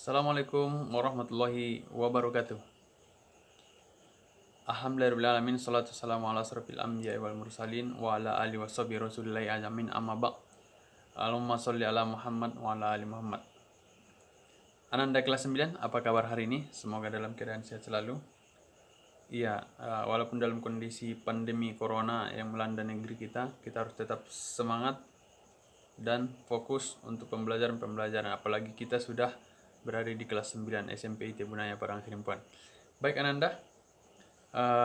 Assalamualaikum warahmatullahi wabarakatuh. Alhamdulillahirrahmanirrahim. Salatu wassalamu ala asrafil anbiya'i wal mursalin wa ala alihi washabihi rasulillahi ajamin amma ba'd. Allahumma sholli ala Muhammad wa ala ali Muhammad. Ananda kelas 9, apa kabar hari ini? Semoga dalam keadaan sehat selalu. Iya, walaupun dalam kondisi pandemi corona yang melanda negeri kita harus tetap semangat dan fokus untuk pembelajaran. Apalagi kita sudah berada di kelas 9 SMP IT Bunaya Padang Sidempuan. Baik Ananda,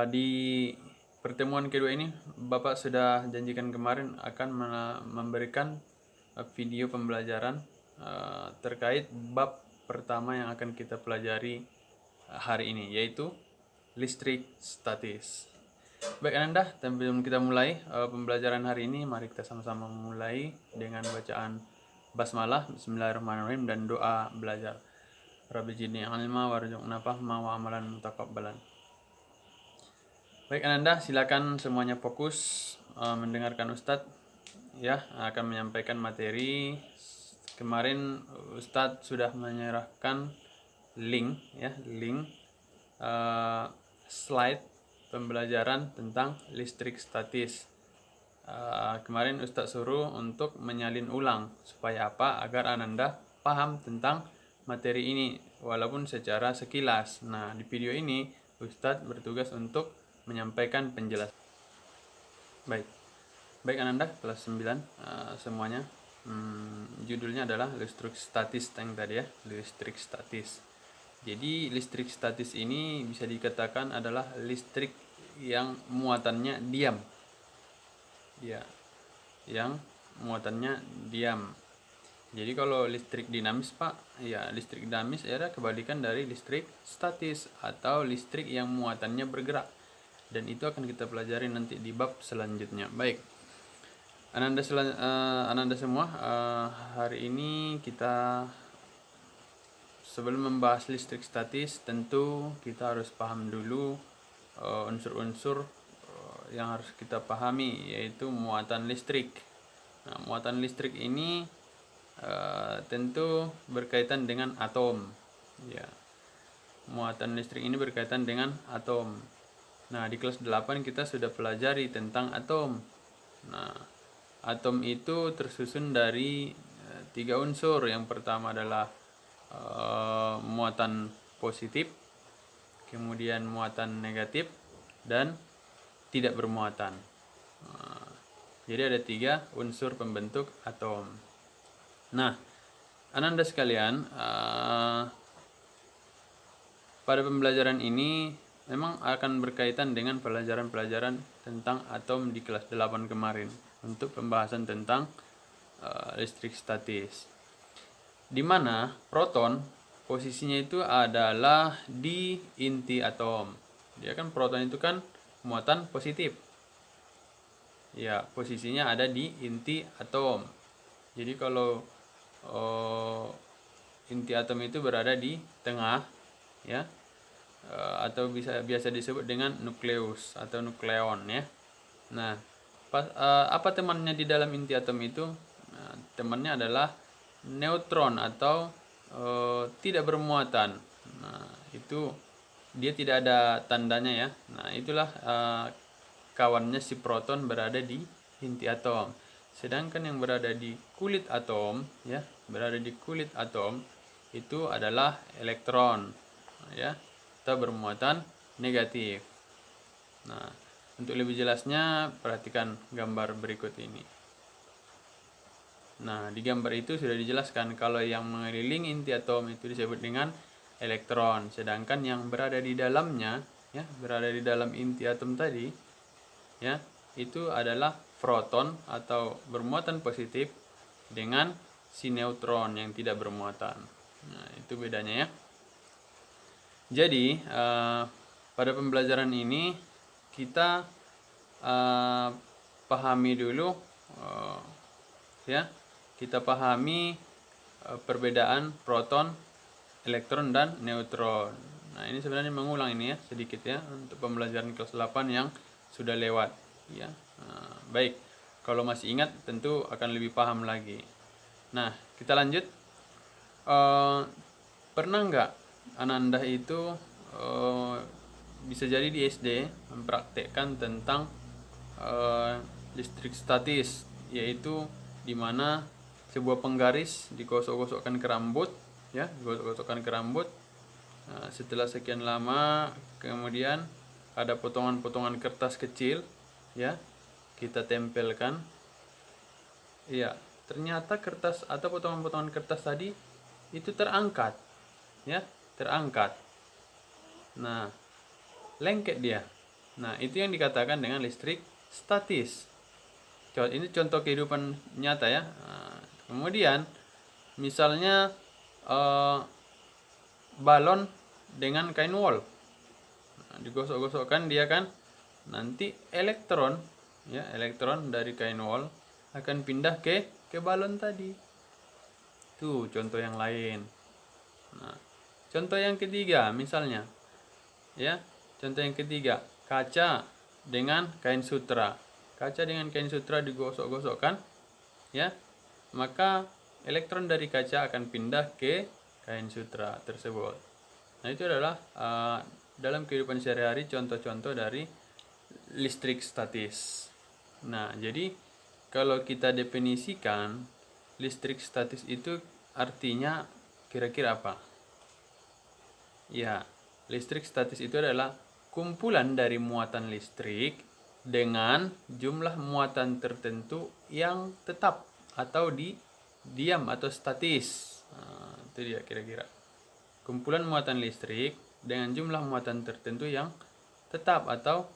di pertemuan kedua ini Bapak sudah janjikan kemarin akan memberikan video pembelajaran terkait bab pertama yang akan kita pelajari hari ini, yaitu listrik statis. Baik Ananda, sebelum kita mulai pembelajaran hari ini, mari kita sama-sama memulai dengan bacaan basmalah, bismillahirrahmanirrahim, dan doa belajar. Rabbi zidni ilma warzuqna fahma wa amalan mutaqabbalan. Baik Ananda, silakan semuanya fokus mendengarkan Ustadz ya, akan menyampaikan materi. Kemarin Ustadz sudah menyerahkan link slide pembelajaran tentang listrik statis. Kemarin Ustadz suruh untuk menyalin ulang supaya apa? Agar Ananda paham tentang materi ini walaupun secara sekilas. Nah, di video ini Ustadz bertugas untuk menyampaikan penjelasan. Baik Ananda kelas 9 semuanya. Judulnya adalah listrik statis yang tadi ya, listrik statis. Jadi listrik statis ini bisa dikatakan adalah listrik yang muatannya diam. Ya, yang muatannya diam. Jadi kalau listrik dinamis Pak, ya listrik dinamis adalah kebalikan dari listrik statis atau listrik yang muatannya bergerak. Dan itu akan kita pelajari nanti di bab selanjutnya. Baik, Ananda semua, hari ini kita sebelum membahas listrik statis, tentu kita harus paham dulu unsur-unsur yang harus kita pahami, yaitu muatan listrik. Nah, muatan listrik ini tentu berkaitan dengan atom. Ya, muatan listrik ini berkaitan dengan atom. Nah, di kelas 8 kita sudah pelajari tentang atom. Nah, atom itu tersusun dari 3 unsur. Yang pertama adalah muatan positif, kemudian muatan negatif, dan tidak bermuatan. Jadi ada 3 unsur pembentuk atom. Nah, Ananda sekalian, pada pembelajaran ini memang akan berkaitan dengan pelajaran-pelajaran tentang atom di kelas 8 kemarin untuk pembahasan tentang listrik statis, di mana proton posisinya itu adalah di inti atom. Dia kan proton itu kan muatan positif. Ya, posisinya ada di inti atom. Jadi kalau inti atom itu berada di tengah ya, atau biasa disebut dengan nukleus atau nukleon ya. Nah, apa temannya di dalam inti atom itu? Nah, temannya adalah neutron atau tidak bermuatan. Nah, itu dia tidak ada tandanya ya. Nah, itulah kawannya si proton berada di inti atom. Sedangkan yang berada di kulit atom ya, berada di kulit atom itu adalah elektron ya, atau bermuatan negatif. Nah, untuk lebih jelasnya perhatikan gambar berikut ini. Nah, di gambar itu sudah dijelaskan kalau yang mengelilingi inti atom itu disebut dengan elektron, sedangkan yang berada di dalamnya ya, berada di dalam inti atom tadi ya, itu adalah proton atau bermuatan positif dengan si neutron yang tidak bermuatan. Nah, itu bedanya ya. Jadi pada pembelajaran ini kita pahami dulu ya, kita pahami perbedaan proton, elektron, dan neutron. Nah, ini sebenarnya mengulang ini ya sedikit ya untuk pembelajaran kelas 8 yang sudah lewat ya. Baik, kalau masih ingat tentu akan lebih paham lagi. Nah, kita lanjut. Pernah nggak Ananda itu bisa jadi di SD mempraktekkan tentang listrik statis, yaitu dimana sebuah penggaris digosok-gosokkan ke rambut, ya, digosok-gosokkan ke rambut. Nah, setelah sekian lama, kemudian ada potongan-potongan kertas kecil, ya, kita tempelkan. Iya, ternyata kertas atau potongan-potongan kertas tadi itu terangkat, ya, terangkat. Nah, lengket dia. Nah, itu yang dikatakan dengan listrik statis. Ini contoh kehidupan nyata, ya. Nah, kemudian misalnya balon dengan kain wol. Nah, digosok-gosokkan dia kan, nanti elektron, ya, elektron dari kain wol akan pindah ke balon tadi. Tuh contoh yang lain. Nah, contoh yang ketiga misalnya, ya, contoh yang ketiga, kaca dengan kain sutra. Kaca dengan kain sutra digosok-gosokkan, ya, maka elektron dari kaca akan pindah ke kain sutra tersebut. Nah, itu adalah dalam kehidupan sehari-hari contoh-contoh dari listrik statis. Nah, jadi kalau kita definisikan listrik statis itu artinya kira-kira apa? Ya, listrik statis itu adalah kumpulan dari muatan listrik dengan jumlah muatan tertentu yang tetap atau diam atau statis. Nah, itu dia kira-kira. Kumpulan muatan listrik dengan jumlah muatan tertentu yang tetap atau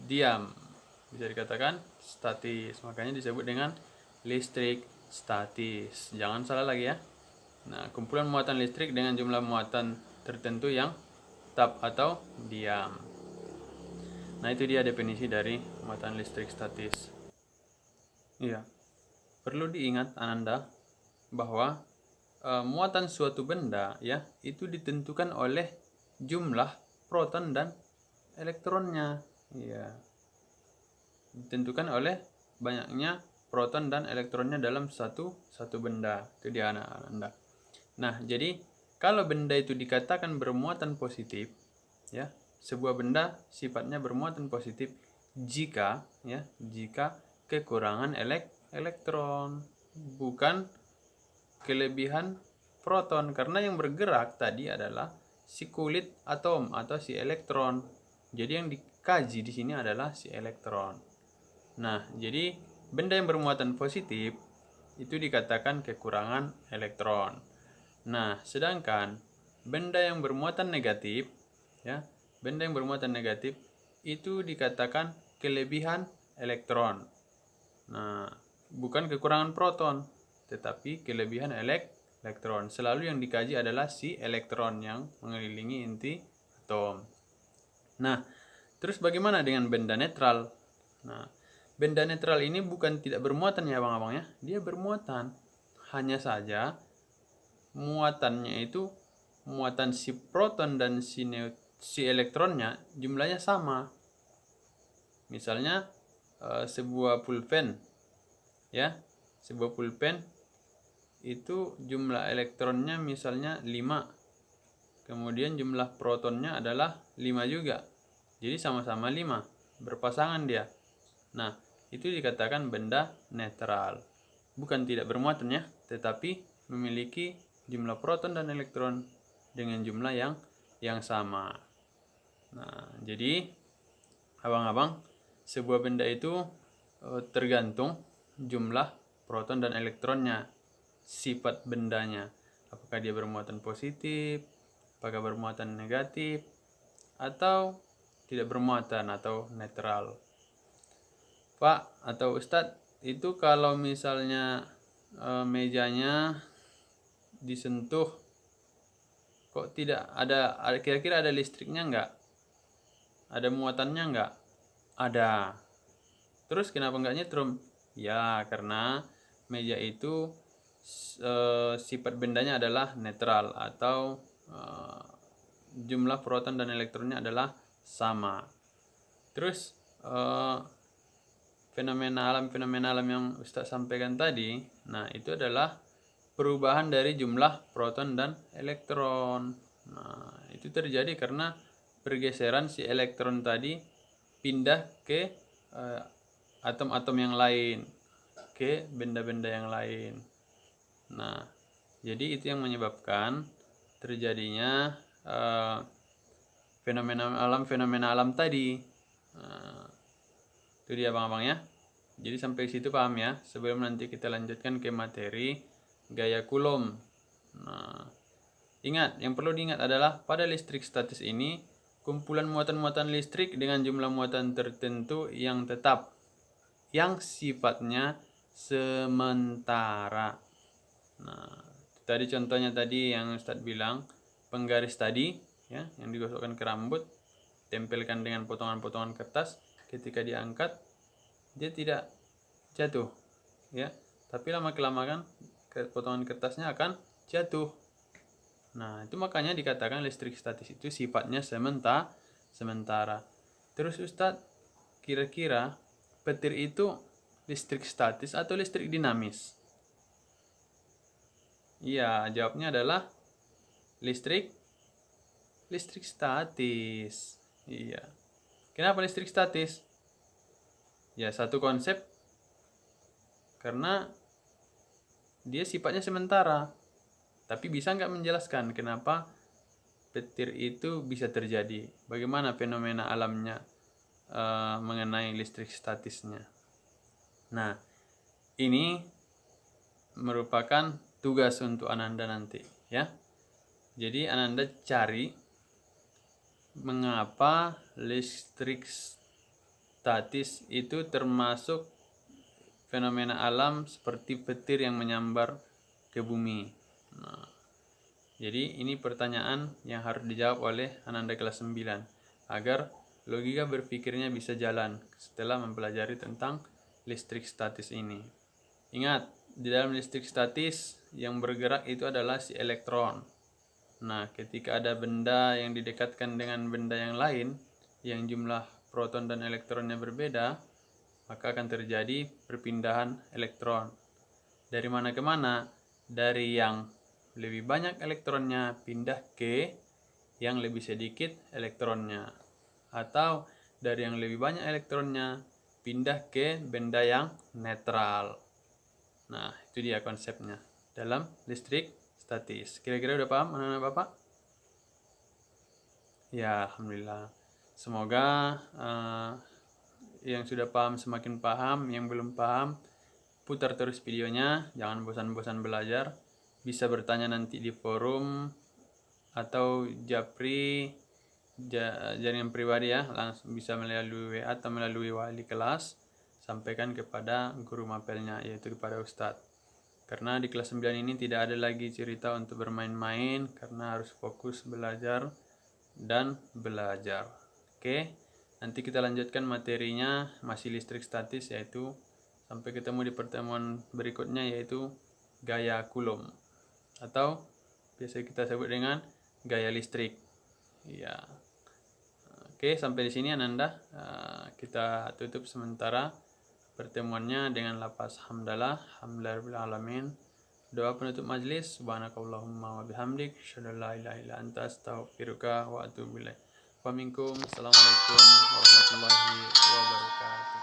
diam. Bisa dikatakan statis. Makanya disebut dengan listrik statis. Jangan salah lagi, ya. Nah, kumpulan muatan listrik dengan jumlah muatan tertentu yang tetap atau diam. Nah, itu dia definisi dari muatan listrik statis. Iya. Perlu diingat Ananda bahwa muatan suatu benda, ya, itu ditentukan oleh jumlah proton dan elektronnya. Ya, ditentukan oleh banyaknya proton dan elektronnya dalam satu benda. Itu dia Ananda. Nah, jadi kalau benda itu dikatakan bermuatan positif, ya, sebuah benda sifatnya bermuatan positif jika, ya, jika kekurangan elektron, bukan kelebihan proton, karena yang bergerak tadi adalah si kulit atom atau si elektron. Jadi yang dikaji di sini adalah si elektron. Nah, jadi benda yang bermuatan positif itu dikatakan kekurangan elektron. Nah, sedangkan benda yang bermuatan negatif, ya, benda yang bermuatan negatif itu dikatakan kelebihan elektron. Nah, bukan kekurangan proton, tetapi kelebihan elektron. Selalu yang dikaji adalah si elektron yang mengelilingi inti atom. Nah, terus bagaimana dengan benda netral? Nah, benda netral ini bukan tidak bermuatan, ya abang-abang, ya. Dia bermuatan. Hanya saja muatannya itu, muatan si proton dan si elektronnya jumlahnya sama. Misalnya sebuah pulpen, ya, sebuah pulpen itu jumlah elektronnya misalnya 5, kemudian jumlah protonnya adalah 5 juga, jadi sama-sama 5, berpasangan dia. Nah, itu dikatakan benda netral, bukan tidak bermuatan, ya, tetapi memiliki jumlah proton dan elektron dengan jumlah yang sama. Nah, jadi abang-abang, sebuah benda itu tergantung jumlah proton dan elektronnya, sifat bendanya, apakah dia bermuatan positif, apakah bermuatan negatif, atau tidak bermuatan atau netral. Pak atau Ustadz, itu kalau misalnya mejanya disentuh kok tidak ada, kira-kira ada listriknya enggak? Ada muatannya enggak? Ada. Terus kenapa enggak nyetrum? Ya, karena meja itu sifat bendanya adalah netral atau jumlah proton dan elektronnya adalah sama. Terus fenomena alam yang Ustaz sampaikan tadi, nah itu adalah perubahan dari jumlah proton dan elektron. Nah, itu terjadi karena pergeseran si elektron tadi pindah ke atom-atom yang lain, ke benda-benda yang lain. Nah, jadi itu yang menyebabkan terjadinya fenomena alam tadi. Nah, itu dia abang-abang ya. Jadi sampai situ paham ya. Sebelum nanti kita lanjutkan ke materi gaya Coulomb. Nah, ingat, yang perlu diingat adalah pada listrik statis ini kumpulan muatan-muatan listrik dengan jumlah muatan tertentu yang tetap, yang sifatnya sementara. Nah, tadi contohnya tadi yang Ustadz bilang, penggaris tadi ya, yang digosokkan ke rambut, tempelkan dengan potongan-potongan kertas, ketika diangkat dia tidak jatuh ya, tapi lama kelamaan potongan kertasnya akan jatuh. Nah, itu makanya dikatakan listrik statis itu sifatnya sementara. Terus Ustadz, kira-kira petir itu listrik statis atau listrik dinamis? Iya, jawabnya adalah listrik statis. Iya. Kenapa listrik statis? Ya, satu konsep, karena dia sifatnya sementara. Tapi bisa nggak menjelaskan kenapa petir itu bisa terjadi? Bagaimana fenomena alamnya mengenai listrik statisnya? Nah, ini merupakan tugas untuk Ananda nanti ya. Jadi Ananda cari mengapa listrik statis itu termasuk fenomena alam seperti petir yang menyambar ke bumi. Nah, jadi ini pertanyaan yang harus dijawab oleh Ananda kelas 9 agar logika berpikirnya bisa jalan setelah mempelajari tentang listrik statis ini. Ingat, di dalam listrik statis yang bergerak itu adalah si elektron. Nah, ketika ada benda yang didekatkan dengan benda yang lain yang jumlah proton dan elektronnya berbeda, maka akan terjadi perpindahan elektron. Dari mana ke mana? Dari yang lebih banyak elektronnya pindah ke yang lebih sedikit elektronnya, atau dari yang lebih banyak elektronnya pindah ke benda yang netral. Nah, itu dia konsepnya dalam listrik statis. Kira-kira udah paham anak-anak Bapak? Ya, alhamdulillah. Semoga yang sudah paham semakin paham, yang belum paham putar terus videonya, jangan bosan-bosan belajar. Bisa bertanya nanti di forum atau japri jaringan pribadi ya, langsung bisa melalui WA atau melalui wali kelas. Sampaikan kepada guru mapelnya, yaitu kepada Ustadz. Karena di kelas 9 ini tidak ada lagi cerita untuk bermain-main, karena harus fokus belajar dan belajar. Oke, nanti kita lanjutkan materinya masih listrik statis, yaitu sampai ketemu di pertemuan berikutnya, yaitu gaya Coulomb atau biasa kita sebut dengan gaya listrik. Ya. Oke, sampai di sini Ananda. Kita tutup sementara pertemuannya dengan lafaz hamdalah, alhamdulillahirabbil alamin. Doa penutup majlis, subhanakallahumma wa bihamdik, asyhadu an la ilaha illa anta, astaghfiruka wa atubu ilaik. Wa minkum, assalamualaikum warahmatullahi wabarakatuh.